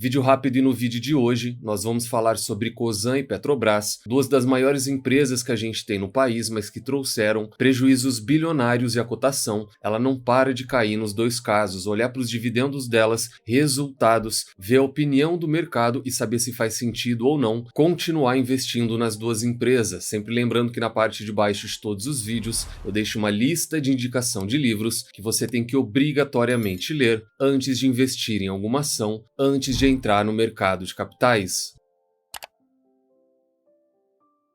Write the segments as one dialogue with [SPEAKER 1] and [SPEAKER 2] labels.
[SPEAKER 1] Vídeo rápido e no vídeo de hoje nós vamos falar sobre Cosan e Petrobras, duas das maiores empresas que a gente tem no país, mas que trouxeram prejuízos bilionários e a cotação, ela não para de cair nos dois casos. Olhar para os dividendos delas, resultados, ver a opinião do mercado e saber se faz sentido ou não continuar investindo nas duas empresas. Sempre lembrando que na parte de baixo de todos os vídeos eu deixo uma lista de indicação de livros que você tem que obrigatoriamente ler antes de investir em alguma ação, antes de entrar no mercado de capitais.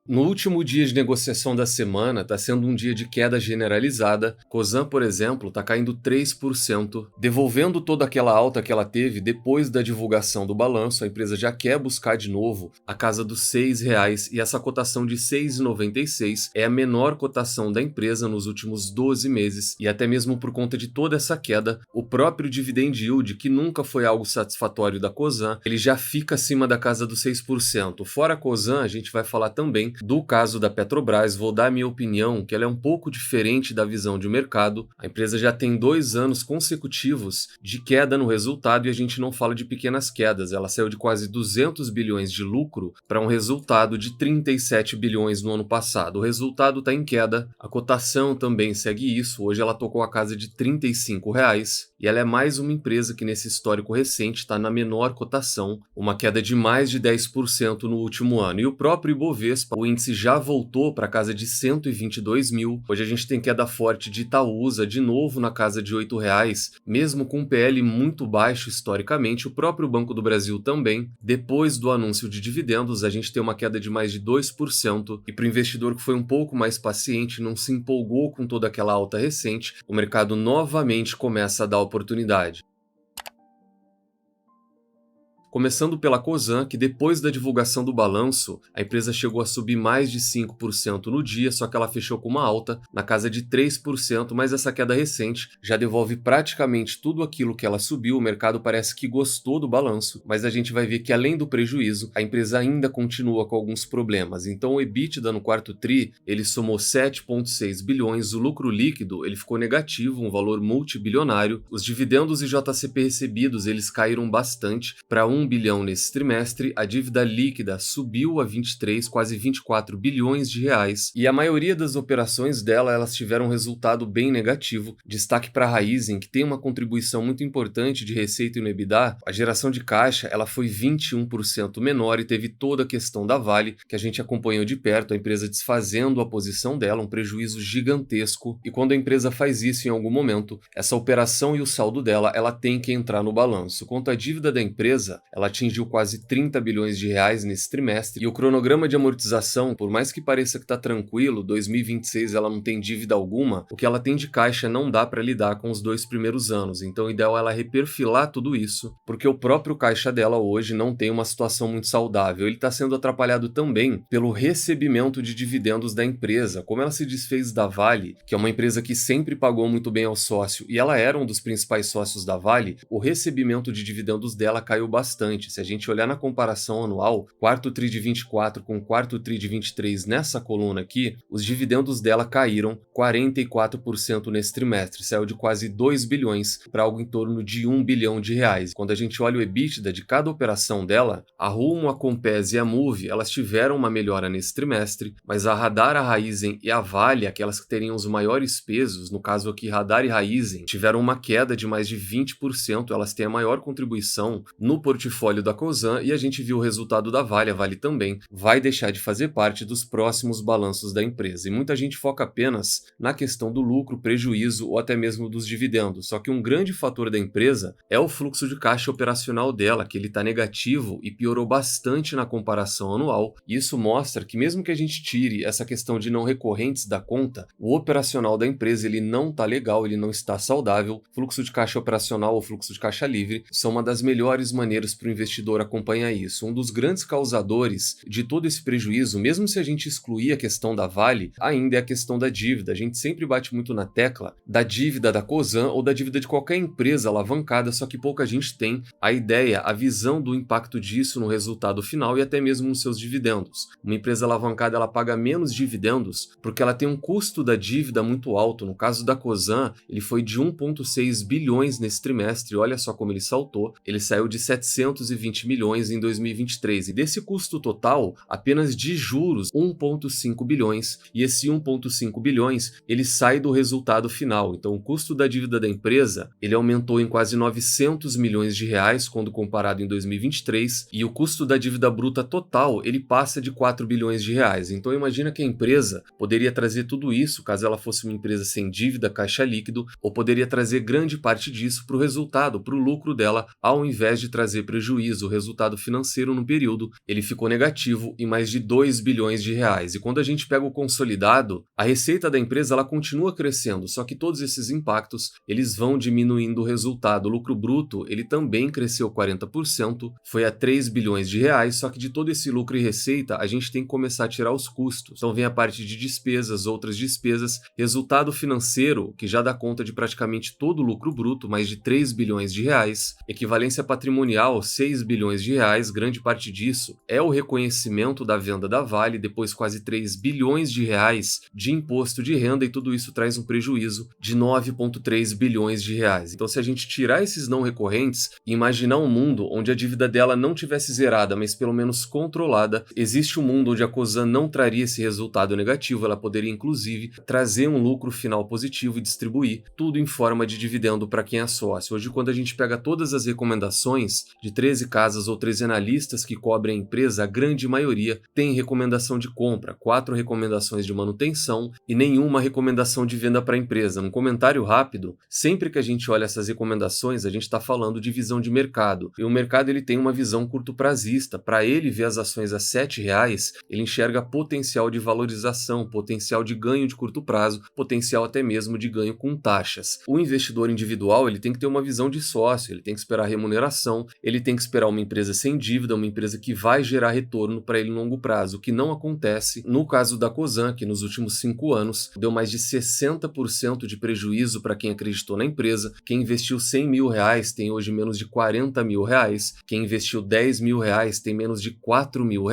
[SPEAKER 1] No último dia de negociação da semana, está sendo um dia de queda generalizada. Cosan, por exemplo, está caindo 3%, devolvendo toda aquela alta que ela teve depois da divulgação do balanço. A empresa já quer buscar de novo a casa dos R$6 e essa cotação de R$ 6,96 é a menor cotação da empresa nos últimos 12 meses. E até mesmo por conta de toda essa queda, o próprio dividend yield, que nunca foi algo satisfatório da Cosan, ele já fica acima da casa dos 6%. Fora a Cosan, a gente vai falar também do caso da Petrobras. Vou dar a minha opinião, que ela é um pouco diferente da visão de mercado. A empresa já tem 2 anos consecutivos de queda no resultado e a gente não fala de pequenas quedas. Ela saiu de quase 200 bilhões de lucro para um resultado de 37 bilhões no ano passado. O resultado está em queda, a cotação também segue isso. Hoje ela tocou a casa de R$ 35 e ela é mais uma empresa que nesse histórico recente está na menor cotação, uma queda de mais de 10% no último ano. E o próprio Ibovespa, o índice já voltou para a casa de 122 mil. Hoje a gente tem queda forte de Itaúsa, de novo na casa de R$ 8, mesmo com um PL muito baixo historicamente. O próprio Banco do Brasil também. Depois do anúncio de dividendos, a gente tem uma queda de mais de 2%. E para o investidor que foi um pouco mais paciente, não se empolgou com toda aquela alta recente, o mercado novamente começa a dar oportunidade. Começando pela Cosan, que depois da divulgação do balanço, a empresa chegou a subir mais de 5% no dia, só que ela fechou com uma alta na casa de 3%, mas essa queda recente já devolve praticamente tudo aquilo que ela subiu. O mercado parece que gostou do balanço, mas a gente vai ver que além do prejuízo, a empresa ainda continua com alguns problemas. Então o EBITDA no quarto tri, ele somou 7,6 bilhões, o lucro líquido ele ficou negativo, um valor multibilionário. Os dividendos e JCP recebidos, eles caíram bastante para 1 bilhão nesse trimestre, a dívida líquida subiu a 23, quase 24 bilhões de reais, e a maioria das operações dela, elas tiveram um resultado bem negativo. Destaque para a Raízen, que tem uma contribuição muito importante de receita no EBITDA. A geração de caixa, ela foi 21% menor e teve toda a questão da Vale, que a gente acompanhou de perto, a empresa desfazendo a posição dela, um prejuízo gigantesco, e quando a empresa faz isso em algum momento, essa operação e o saldo dela, ela tem que entrar no balanço. Quanto à dívida da empresa, ela atingiu quase 30 bilhões de reais nesse trimestre, e o cronograma de amortização, por mais que pareça que está tranquilo, 2026 ela não tem dívida alguma, o que ela tem de caixa não dá para lidar com os 2 primeiros anos. Então o ideal é ela reperfilar tudo isso, porque o próprio caixa dela hoje não tem uma situação muito saudável. Ele está sendo atrapalhado também pelo recebimento de dividendos da empresa. Como ela se desfez da Vale, que é uma empresa que sempre pagou muito bem ao sócio, e ela era um dos principais sócios da Vale, o recebimento de dividendos dela caiu bastante. Se a gente olhar na comparação anual, quarto tri de 24 com quarto tri de 23 nessa coluna aqui, os dividendos dela caíram 44% nesse trimestre, saiu de quase 2 bilhões para algo em torno de 1 bilhão de reais. Quando a gente olha o EBITDA de cada operação dela, a Rumo, a Compes e a Moove, elas tiveram uma melhora nesse trimestre, mas a Radar, a Raízen e a Vale, aquelas que teriam os maiores pesos, no caso aqui Radar e Raízen, tiveram uma queda de mais de 20%, elas têm a maior contribuição no portfólio da Cosan, e a gente viu o resultado da Vale. A Vale também vai deixar de fazer parte dos próximos balanços da empresa. E muita gente foca apenas na questão do lucro, prejuízo ou até mesmo dos dividendos. Só que um grande fator da empresa é o fluxo de caixa operacional dela, que ele está negativo e piorou bastante na comparação anual. Isso mostra que mesmo que a gente tire essa questão de não recorrentes da conta, o operacional da empresa ele não está legal, ele não está saudável. Fluxo de caixa operacional ou fluxo de caixa livre são uma das melhores maneiras para o investidor acompanhar isso. Um dos grandes causadores de todo esse prejuízo, mesmo se a gente excluir a questão da Vale, ainda é a questão da dívida. A gente sempre bate muito na tecla da dívida da Cosan ou da dívida de qualquer empresa alavancada, só que pouca gente tem a ideia, a visão do impacto disso no resultado final e até mesmo nos seus dividendos. Uma empresa alavancada ela paga menos dividendos porque ela tem um custo da dívida muito alto. No caso da Cosan, ele foi de 1,6 bilhões nesse trimestre. Olha só como ele saltou. Ele saiu de 700 620 milhões em 2023. E desse custo total, apenas de juros, 1,5 bilhões. E esse 1,5 bilhões, ele sai do resultado final. Então, o custo da dívida da empresa, ele aumentou em quase 900 milhões de reais quando comparado em 2023. E o custo da dívida bruta total, ele passa de 4 bilhões de reais. Então, imagina que a empresa poderia trazer tudo isso, caso ela fosse uma empresa sem dívida, caixa líquido, ou poderia trazer grande parte disso para o resultado, para o lucro dela, ao invés de trazer prejuízo. O resultado financeiro no período, ele ficou negativo em mais de 2 bilhões de reais. E quando a gente pega o consolidado, a receita da empresa ela continua crescendo, só que todos esses impactos, eles vão diminuindo o resultado. O lucro bruto, ele também cresceu 40%, foi a 3 bilhões de reais, só que de todo esse lucro e receita, a gente tem que começar a tirar os custos. Então vem a parte de despesas, outras despesas, resultado financeiro, que já dá conta de praticamente todo o lucro bruto, mais de 3 bilhões de reais, equivalência patrimonial, 6 bilhões de reais, grande parte disso é o reconhecimento da venda da Vale, depois quase 3 bilhões de reais de imposto de renda, e tudo isso traz um prejuízo de 9,3 bilhões de reais. Então, se a gente tirar esses não recorrentes e imaginar um mundo onde a dívida dela não tivesse zerada, mas pelo menos controlada, existe um mundo onde a Cosan não traria esse resultado negativo, ela poderia inclusive trazer um lucro final positivo e distribuir tudo em forma de dividendo para quem é sócio. Hoje, quando a gente pega todas as recomendações de 13 casas ou 13 analistas que cobrem a empresa, a grande maioria tem recomendação de compra, 4 recomendações de manutenção e nenhuma recomendação de venda para a empresa. Um comentário rápido, sempre que a gente olha essas recomendações, a gente está falando de visão de mercado. E o mercado ele tem uma visão curto-prazista. Para ele ver as ações a R$ 7,00, ele enxerga potencial de valorização, potencial de ganho de curto prazo, potencial até mesmo de ganho com taxas. O investidor individual ele tem que ter uma visão de sócio, ele tem que esperar remuneração, ele tem que esperar uma empresa sem dívida, uma empresa que vai gerar retorno para ele em longo prazo, o que não acontece no caso da Cosan, que nos últimos 5 anos deu mais de 60% de prejuízo para quem acreditou na empresa. Quem investiu R$100 mil tem hoje menos de R$40 mil, quem investiu R$10 mil tem menos de R$4 mil.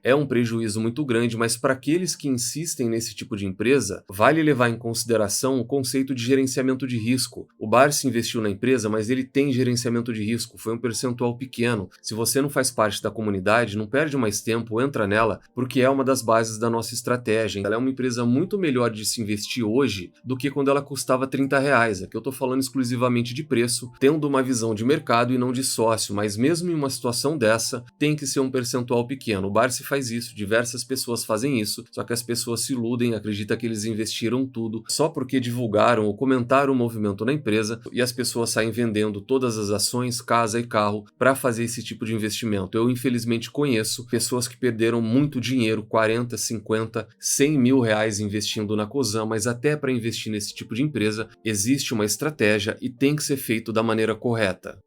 [SPEAKER 1] É um prejuízo muito grande, mas para aqueles que insistem nesse tipo de empresa, vale levar em consideração o conceito de gerenciamento de risco. O Barsi investiu na empresa, mas ele tem gerenciamento de risco, foi um percentual pequeno. Se você não faz parte da comunidade, não perde mais tempo, entra nela, porque é uma das bases da nossa estratégia. Ela é uma empresa muito melhor de se investir hoje do que quando ela custava R$30. Aqui eu estou falando exclusivamente de preço, tendo uma visão de mercado e não de sócio, mas mesmo em uma situação dessa, tem que ser um percentual pequeno. O Barsi faz isso, diversas pessoas fazem isso, só que as pessoas se iludem, acreditam que eles investiram tudo só porque divulgaram ou comentaram o movimento na empresa e as pessoas saem vendendo todas as ações, casa e carro para fazer esse tipo de investimento. Eu infelizmente conheço pessoas que perderam muito dinheiro, 40, 50, 100 mil reais investindo na Cosan, mas até para investir nesse tipo de empresa existe uma estratégia e tem que ser feito da maneira correta.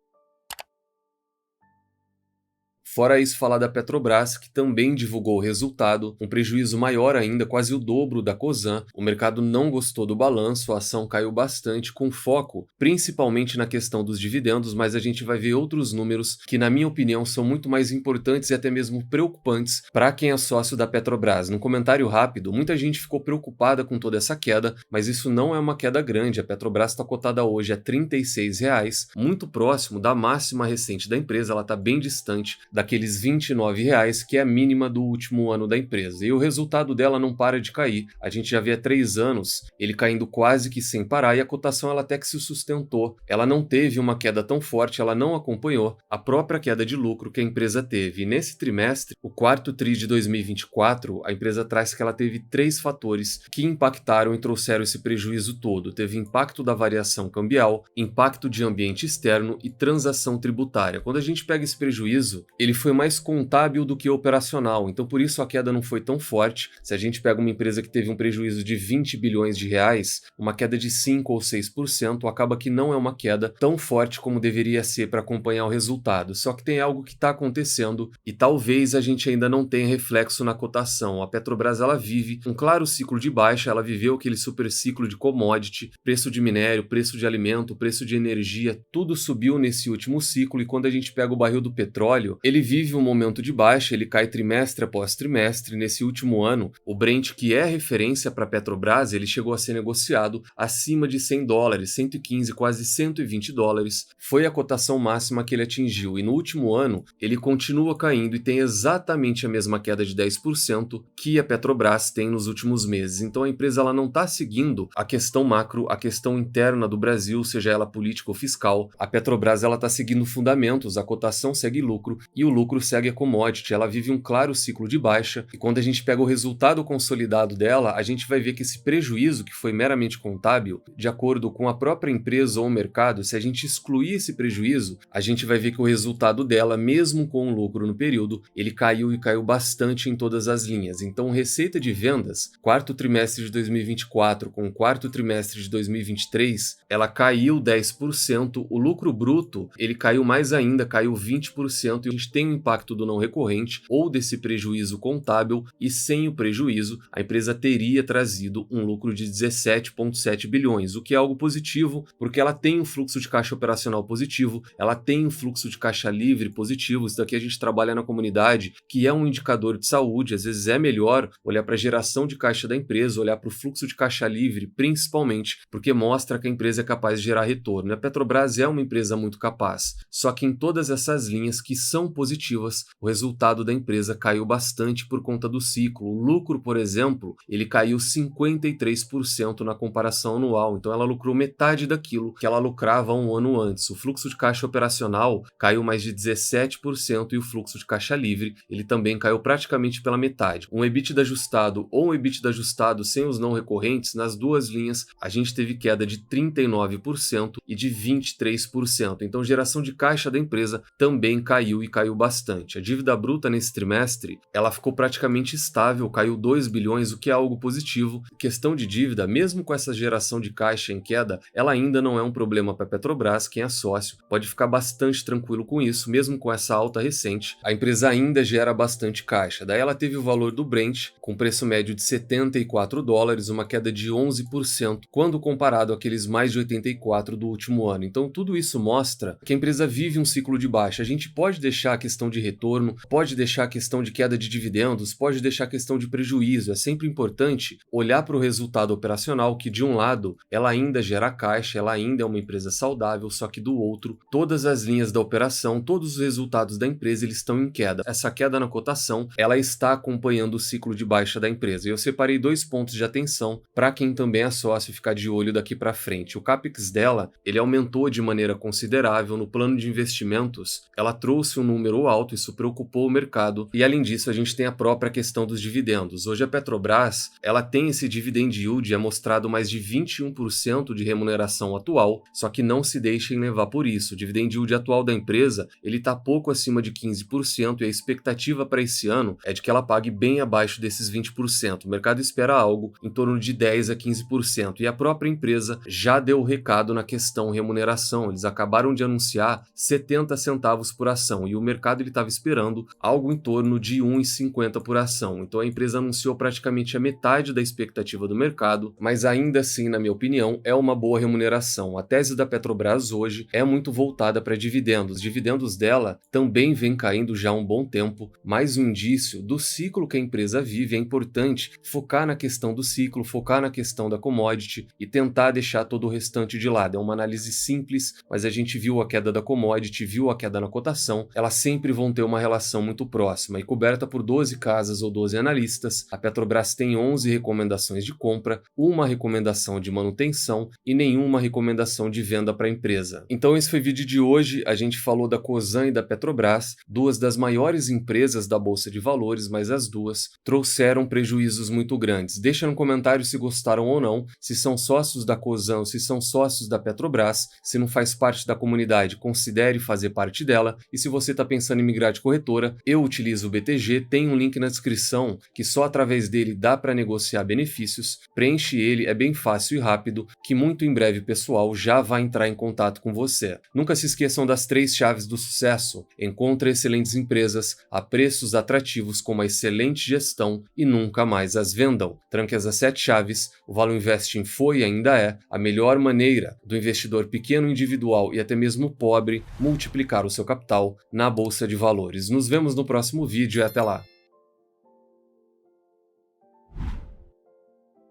[SPEAKER 1] Fora isso, falar da Petrobras, que também divulgou o resultado, um prejuízo maior ainda, quase o dobro da Cosan. O mercado não gostou do balanço, a ação caiu bastante, com foco principalmente na questão dos dividendos, mas a gente vai ver outros números que, na minha opinião, são muito mais importantes e até mesmo preocupantes para quem é sócio da Petrobras. Num comentário rápido, muita gente ficou preocupada com toda essa queda, mas isso não é uma queda grande. A Petrobras está cotada hoje a R$ 36,00, muito próximo da máxima recente da empresa, ela está bem distante daqueles R$ 29,00, que é a mínima do último ano da empresa. E o resultado dela não para de cair. A gente já vê há 3 anos ele caindo quase que sem parar e a cotação ela até que se sustentou. Ela não teve uma queda tão forte, ela não acompanhou a própria queda de lucro que a empresa teve. E nesse trimestre, o quarto tri de 2024, a empresa traz que ela teve 3 fatores que impactaram e trouxeram esse prejuízo todo. Teve impacto da variação cambial, impacto de ambiente externo e transação tributária. Quando a gente pega esse prejuízo, ele foi mais contábil do que operacional, então por isso a queda não foi tão forte. Se a gente pega uma empresa que teve um prejuízo de 20 bilhões de reais, uma queda de 5 ou 6%, acaba que não é uma queda tão forte como deveria ser para acompanhar o resultado. Só que tem algo que está acontecendo e talvez a gente ainda não tenha reflexo na cotação. A Petrobras ela vive um claro ciclo de baixa, ela viveu aquele super ciclo de commodity, preço de minério, preço de alimento, preço de energia, tudo subiu nesse último ciclo, e quando a gente pega o barril do petróleo, ele ele vive um momento de baixa, ele cai trimestre após trimestre. Nesse último ano, o Brent, que é referência para a Petrobras, ele chegou a ser negociado acima de $100, 115, quase $120. Foi a cotação máxima que ele atingiu, e no último ano ele continua caindo e tem exatamente a mesma queda de 10% que a Petrobras tem nos últimos meses. Então a empresa ela não está seguindo a questão macro, a questão interna do Brasil, seja ela política ou fiscal. A Petrobras ela está seguindo fundamentos, a cotação segue lucro e o lucro segue a commodity. Ela vive um claro ciclo de baixa, e quando a gente pega o resultado consolidado dela, a gente vai ver que esse prejuízo, que foi meramente contábil, de acordo com a própria empresa ou o mercado, se a gente excluir esse prejuízo, a gente vai ver que o resultado dela, mesmo com o lucro no período, ele caiu, e caiu bastante em todas as linhas. Então, receita de vendas, quarto trimestre de 2024 com o quarto trimestre de 2023, ela caiu 10%, o lucro bruto, ele caiu mais ainda, caiu 20%, e a gente tem o impacto do não recorrente ou desse prejuízo contábil, e sem o prejuízo, a empresa teria trazido um lucro de 17,7 bilhões, o que é algo positivo, porque ela tem um fluxo de caixa operacional positivo, ela tem um fluxo de caixa livre positivo. Isso daqui a gente trabalha na comunidade, que é um indicador de saúde. Às vezes é melhor olhar para a geração de caixa da empresa, olhar para o fluxo de caixa livre, principalmente, porque mostra que a empresa é capaz de gerar retorno. A Petrobras é uma empresa muito capaz, só que em todas essas linhas que são positivas, o resultado da empresa caiu bastante por conta do ciclo. O lucro, por exemplo, ele caiu 53% na comparação anual, então ela lucrou metade daquilo que ela lucrava um ano antes. O fluxo de caixa operacional caiu mais de 17%, e o fluxo de caixa livre ele também caiu praticamente pela metade. Um EBITDA ajustado ou um EBITDA ajustado sem os não recorrentes, nas duas linhas a gente teve queda de 39% e de 23%. Então geração de caixa da empresa também caiu, e caiu bastante. A dívida bruta nesse trimestre ela ficou praticamente estável, caiu 2 bilhões, o que é algo positivo. Questão de dívida, mesmo com essa geração de caixa em queda, ela ainda não é um problema para a Petrobras. Quem é sócio pode ficar bastante tranquilo com isso, mesmo com essa alta recente, a empresa ainda gera bastante caixa. Daí ela teve o valor do Brent, com preço médio de $74, uma queda de 11%, quando comparado àqueles mais de 84 do último ano. Então tudo isso mostra que a empresa vive um ciclo de baixa. A gente pode deixar a questão de retorno, pode deixar a questão de queda de dividendos, pode deixar a questão de prejuízo. É sempre importante olhar para o resultado operacional, que de um lado ela ainda gera caixa, ela ainda é uma empresa saudável, só que do outro, todas as linhas da operação, todos os resultados da empresa eles estão em queda. Essa queda na cotação, ela está acompanhando o ciclo de baixa da empresa. E eu separei 2 pontos de atenção para quem também é sócio ficar de olho daqui para frente. O CAPEX dela, ele aumentou de maneira considerável. No plano de investimentos, ela trouxe um número alto, isso preocupou o mercado. E além disso, a gente tem a própria questão dos dividendos. Hoje a Petrobras, ela tem esse dividend yield, é mostrado mais de 21% de remuneração atual, só que não se deixem levar por isso. O dividend yield atual da empresa, ele está pouco acima de 15%, e a expectativa para esse ano é de que ela pague bem abaixo desses 20%. O mercado espera algo em torno de 10% a 15%, e a própria empresa já deu o recado na questão remuneração. Eles acabaram de anunciar 70 centavos por ação, e o mercado estava esperando algo em torno de 1,50 por ação. Então a empresa anunciou praticamente a metade da expectativa do mercado, mas ainda assim, na minha opinião, é uma boa remuneração. A tese da Petrobras hoje é muito voltada para dividendos. Os dividendos dela também vem caindo já há um bom tempo, mais um indício do ciclo que a empresa vive. É importante focar na questão do ciclo, focar na questão da commodity e tentar deixar todo o restante de lado. É uma análise simples, mas a gente viu a queda da commodity, viu a queda na cotação, elas sempre vão ter uma relação muito próxima. E coberta por 12 casas ou 12 analistas, a Petrobras tem 11 recomendações de compra, uma recomendação de manutenção e nenhuma recomendação de venda para a empresa. Então esse foi o vídeo de hoje. A gente falou da Cosan e da Petrobras, duas das maiores empresas da Bolsa de Valores, mas as duas trouxeram prejuízos muito grandes. Deixa no comentário se gostaram ou não, se são sócios da Cosan, se são sócios da Petrobras. Se não faz parte da comunidade, considere fazer parte dela. E se você está pensando em migrar de corretora, eu utilizo o BTG, tem um link na descrição que só através dele dá para negociar benefícios. Preenche ele, é bem fácil e rápido, que muito em breve o pessoal já vai entrar em contato com você. Nunca se esqueçam das 3 chaves do sucesso. Encontre excelentes empresas a preços atrativos com uma excelente gestão e nunca mais as vendam. Tranque as 7 chaves. O Value Investing foi e ainda é a melhor maneira do investidor pequeno individual e até mesmo pobre multiplicar o seu capital na Bolsa Bolsa de Valores. Nos vemos no próximo vídeo e até lá!